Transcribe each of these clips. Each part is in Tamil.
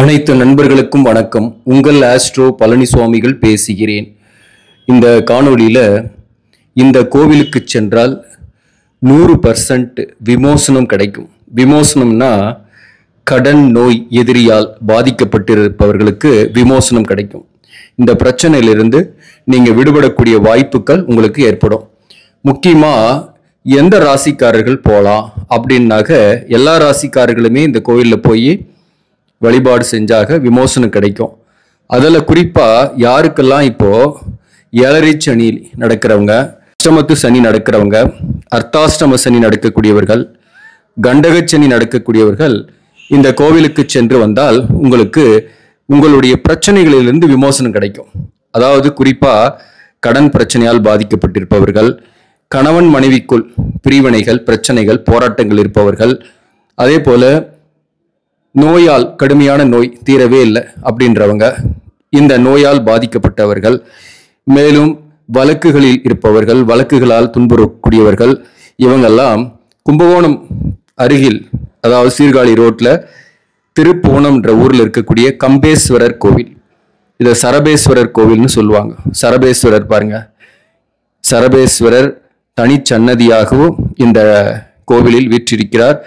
அனைத்து நண்பர்களுக்கும் வணக்கம். உங்கள் ஆஸ்ட்ரோ பழனிசுவாமிகள் பேசுகிறேன். இந்த காணொளியில இந்த கோவிலுக்கு சென்றால் 100% விமோசனம் கிடைக்கும். விமோசனம்னா கடன் நோய் எதிரியால் பாதிக்கப்பட்டிருப்பவர்களுக்கு விமோசனம் கிடைக்கும். இந்த பிரச்சனையிலிருந்து நீங்க விடுபடக்கூடிய வாய்ப்புகள் உங்களுக்கு ஏற்படும். முக்கியமா எந்த ராசிக்காரர்கள் போகலாம் அப்படின்னாக்க எல்லா ராசிக்காரர்களுமே இந்த கோயிலில் போய் வழிபாடு செஞ்சாக விமோசனம் கிடைக்கும். அதில் குறிப்பாக யாருக்கெல்லாம் இப்போ ஏழரை சனி நடக்கிறவங்க, அஷ்டமத்து சனி நடக்கிறவங்க, அர்த்தாஷ்டம சனி நடக்கக்கூடியவர்கள், கண்டகச்சனி நடக்கக்கூடியவர்கள் இந்த கோவிலுக்கு சென்று வந்தால் உங்களுக்கு உங்களுடைய பிரச்சனைகளிலிருந்து விமோசனம் கிடைக்கும். அதாவது குறிப்பாக கடன் பிரச்சனையால் பாதிக்கப்பட்டிருப்பவர்கள், கணவன் மனைவிக்குள் பிரிவினைகள், பிரச்சனைகள், போராட்டங்கள் இருப்பவர்கள், அதே போல நோயால் கடுமையான நோய் தீரவே இல்லை அப்படின்றவங்க, இந்த நோயால் பாதிக்கப்பட்டவர்கள், மேலும் வழக்குகளில் இருப்பவர்கள், வழக்குகளால் துன்புறக்கூடியவர்கள், இவங்கெல்லாம் கும்பகோணம் அருகில், அதாவது சீர்காழி ரோட்ல திருப்புவனம்ன்ற ஊரில் இருக்கக்கூடிய கம்பேஸ்வரர் கோவில், இதை சரபேஸ்வரர் கோவில்னு சொல்லுவாங்க. சரபேஸ்வரர் பாருங்க, சரபேஸ்வரர் தனிச்சன்னதியாகவும் இந்த கோவிலில் வீற்றிருக்கிறார்.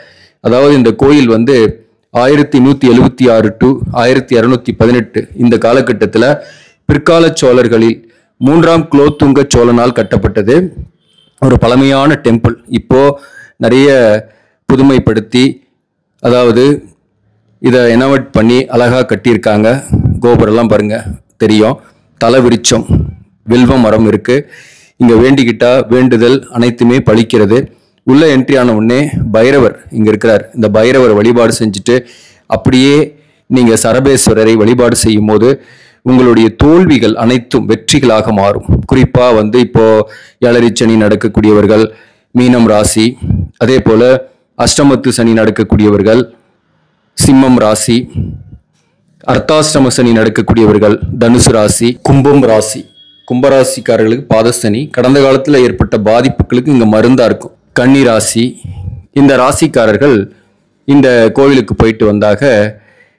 அதாவது இந்த கோயில் 1176 to 1218 இந்த காலகட்டத்தில் பிற்கால சோழர்களில் 3ஆம் குலோத்துங்க சோழனால் கட்டப்பட்டது. ஒரு பழமையான டெம்பிள். இப்போ நிறைய புதுமைப்படுத்தி, அதாவது இதை எனவட் பண்ணி அழகா கட்டியிருக்காங்க. கோபுரம்லாம் பாருங்க தெரியும். தலை விருட்சம், வில்வ மரம் இருக்கு. இங்க வேண்டிக்கிட்டா வேண்டுதல் அனைத்துமே பலிக்கிறது. உள்ள என்ட்ரி ஆன உடனே பைரவர் இங்க இருக்கிறார். இந்த பைரவர் வழிபாடு செஞ்சுட்டு அப்படியே நீங்க சரபேஸ்வரரை வழிபாடு செய்யும் போது உங்களுடைய தோல்விகள் அனைத்தும் வெற்றிகளாக மாறும். குறிப்பா இப்போ ஏழரை சனி நடக்கக்கூடியவர்கள் மீனம் ராசி, அதே போல அஷ்டமத்து சனி நடக்கக்கூடியவர்கள் சிம்மம் ராசி, அர்த்தாஷ்டம சனி நடக்கக்கூடியவர்கள் தனுசு ராசி, கும்பம் ராசி, கும்பராசிக்காரர்களுக்கு பாதசனி, கடந்த காலத்தில் ஏற்பட்ட பாதிப்புகளுக்கு இங்க மருந்தா இருக்கும். கன்னி ராசி, இந்த ராசிக்காரர்கள் இந்த கோவிலுக்கு போயிட்டு வந்தாக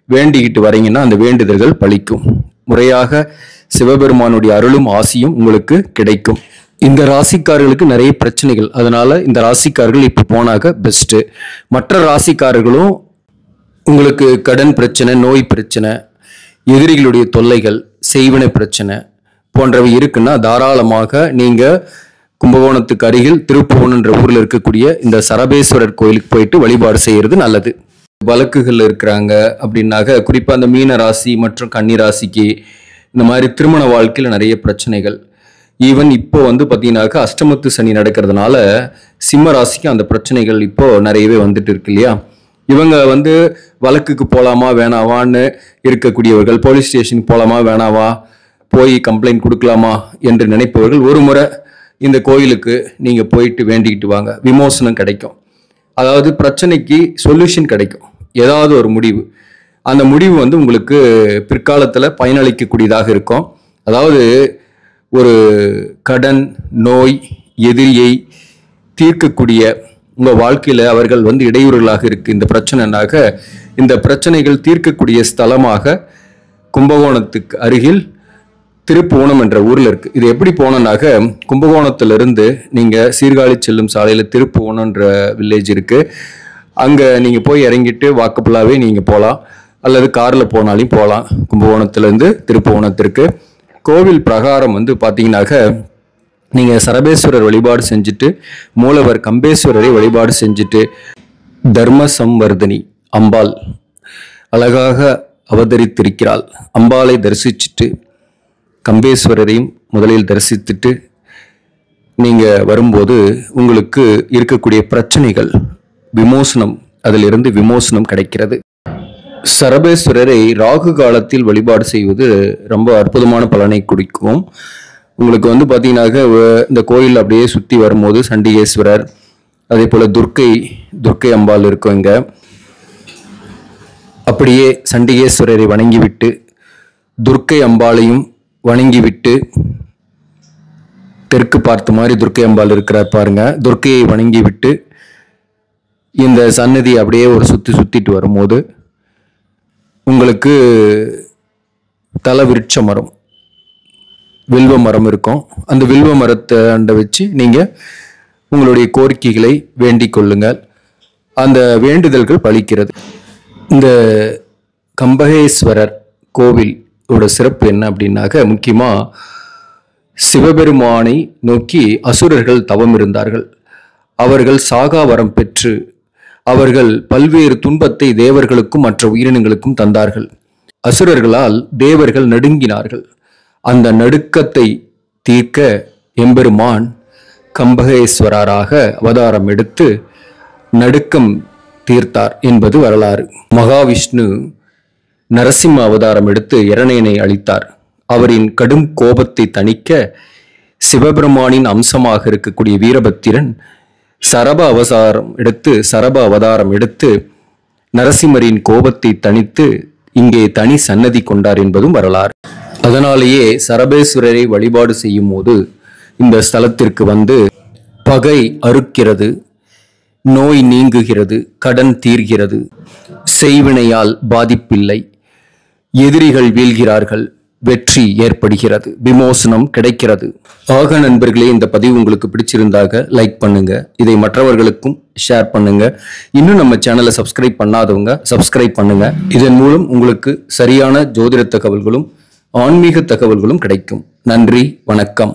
வேண்டிக்கிட்டு வரீங்கன்னா அந்த வேண்டுதல்கள் பலிக்கும். முறையாக சிவபெருமானுடைய அருளும் ஆசியும் உங்களுக்கு கிடைக்கும். இந்த ராசிக்காரர்களுக்கு நிறைய பிரச்சனைகள், அதனால இந்த ராசிக்காரர்கள் இப்போ போனாக்க பெஸ்ட்டு. மற்ற ராசிக்காரர்களும் உங்களுக்கு கடன் பிரச்சனை, நோய் பிரச்சனை, எதிரிகளுடைய தொல்லைகள், செய்வினை பிரச்சனை போன்றவை இருக்குன்னா தாராளமாக நீங்க கும்பகோணத்துக்கு அருகில் திருப்புவனம்ன்ற ஊர்ல இருக்கக்கூடிய இந்த சரபேஸ்வரர் கோயிலுக்கு போயிட்டு வழிபாடு செய்யறது நல்லது. வழக்குகள் இருக்கிறாங்க அப்படின்னாக்க குறிப்பா அந்த மீன ராசி மற்றும் கன்னி ராசிக்கு இந்த மாதிரி திருமண வாழ்க்கையில நிறைய பிரச்சனைகள். ஈவன் இப்போ பார்த்தீங்கன்னாக்கா அஷ்டமத்து சனி நடக்கிறதுனால சிம்ம ராசிக்கு அந்த பிரச்சனைகள் இப்போ நிறையவே வந்துட்டு இருக்கு இல்லையா. இவங்க வழக்குக்கு போகலாமா வேணாவான்னு இருக்கக்கூடியவர்கள், போலீஸ் ஸ்டேஷனுக்கு போகலாமா வேணாவா, போய் கம்ப்ளைண்ட் கொடுக்கலாமா என்று நினைப்பவர்கள் ஒரு முறை இந்த கோயிலுக்கு நீங்க போயிட்டு வேண்டிக்கிட்டு வாங்க, விமோசனம் கிடைக்கும். அதாவது பிரச்சனைக்கு சொல்யூஷன் கிடைக்கும், ஏதாவது ஒரு முடிவு. அந்த முடிவு உங்களுக்கு பிற்காலத்தில் பயனளிக்கக்கூடியதாக இருக்கும். அதாவது ஒரு கடன் நோய் எதிரியை தீர்க்கக்கூடிய உங்க வாழ்க்கையில அவர்கள் இடையூறுகளாக இருக்கு இந்த பிரச்சனைனாக, இந்த பிரச்சனைகள் தீர்க்கக்கூடிய ஸ்தலமாக கும்பகோணத்துக்கு அருகில் திருப்புவனம் என்ற ஊர்ல இருக்கு. இது எப்படி போனோம்னாக்க கும்பகோணத்திலிருந்து நீங்க சீர்காழி செல்லும் சாலையில திருப்புவனம்ன்ற வில்லேஜ் இருக்கு. அங்க நீங்க போய் இறங்கிட்டு வாக்கப்புலாவே நீங்க போகலாம், அல்லது கார்ல போனாலும் போகலாம். கும்பகோணத்திலிருந்து திருப்புவனத்திற்கு கோவில் பிரகாரம் பாத்தீங்கன்னாக்க நீங்க சரபேஸ்வரர் வழிபாடு செஞ்சுட்டு மூலவர் கம்பேஸ்வரரை வழிபாடு செஞ்சுட்டு தர்ம சம்வர்தனி அம்பாள் அழகாக அவதரித்திருக்கிறாள். அம்பாளை தரிசிச்சுட்டு கம்பேஸ்வரரையும் முதலில் தரிசித்துட்டு நீங்க வரும்போது உங்களுக்கு இருக்கக்கூடிய பிரச்சனைகள் விமோசனம், அதிலிருந்து விமோசனம் கிடைக்கிறது. சரபேஸ்வரரை ராகு காலத்தில் வழிபாடு செய்வது ரொம்ப அற்புதமான பலனை கொடுக்கும். உங்களுக்கு பார்த்தீங்கன்னாக்க இந்த கோயில் அப்படியே சுற்றி வரும்போது சண்டிகேஸ்வரர், அதே போல துர்க்கை அம்பாள் இருக்கும். இங்க அப்படியே சண்டிகேஸ்வரரை வணங்கிவிட்டு துர்க்கை அம்பாளையும் வணங்கிவிட்டு தெற்கு பார்த்த மாதிரி துர்க்கை அம்பாள் இருக்கிறார் பாருங்க. துர்க்கையை வணங்கிவிட்டு இந்த சன்னதி அப்படியே ஒரு சுத்திட்டு வரும்போது உங்களுக்கு தல விருட்ச மரம், வில்வ மரம் இருக்கும். அந்த வில்வ மரத்தை அண்டை வச்சு நீங்கள் உங்களுடைய கோரிக்கைகளை வேண்டிக் கொள்ளுங்கள். அந்த வேண்டுதல்கள் பலிக்கிறது. இந்த கம்பகேஸ்வரர் கோவிலோட சிறப்பு என்ன அப்படின்னாக்க, முக்கியமாக சிவபெருமானை நோக்கி அசுரர்கள் தவம் இருந்தார்கள். அவர்கள் சாகா வரம் பெற்று அவர்கள் பல்வேறு துன்பத்தை தேவர்களுக்கும் மற்ற உயிரினங்களுக்கும் தந்தார்கள். அசுரர்களால் தேவர்கள் நடுங்கினார்கள். அந்த நடுக்கத்தை தீர்க்க எம்பெருமான் கம்பகேஸ்வரராக அவதாரம் எடுத்து நடுக்கம் தீர்த்தார் என்பது வரலாறு. மகாவிஷ்ணு நரசிம்ம அவதாரம் எடுத்து இரணையனை அளித்தார். அவரின் கடும் கோபத்தை தணிக்க சிவபெருமானின் அம்சமாக இருக்கக்கூடிய வீரபத்திரன் சரப அவதாரம் எடுத்து நரசிம்மரின் கோபத்தை தணித்து இங்கே தனி சன்னதி கொண்டார் என்பதும் வரலாறு. அதனாலேயே சரபேஸ்வரரை வழிபாடு செய்யும் போது இந்த ஸ்தலத்திற்கு வந்து பகை அறுக்கிறது, நோய் நீங்குகிறது, கடன் தீர்கிறது, செய்வினையால் பாதிப்பில்லை, எதிரிகள் வீழ்கிறார்கள், வெற்றி ஏற்படுகிறது, விமோசனம் கிடைக்கிறது. ஆக நண்பர்களே, இந்த பதிவு உங்களுக்கு பிடிச்சிருந்தாக லைக் பண்ணுங்க, இதை மற்றவர்களுக்கும் ஷேர் பண்ணுங்க. இன்னும் நம்ம சேனலை சப்ஸ்கிரைப் பண்ணாதவங்க சப்ஸ்கிரைப் பண்ணுங்க. இதன் மூலம் உங்களுக்கு சரியான ஜோதிட தகவல்களும் ஆன்மீக தகவல்களும் கிடைக்கும். நன்றி, வணக்கம்.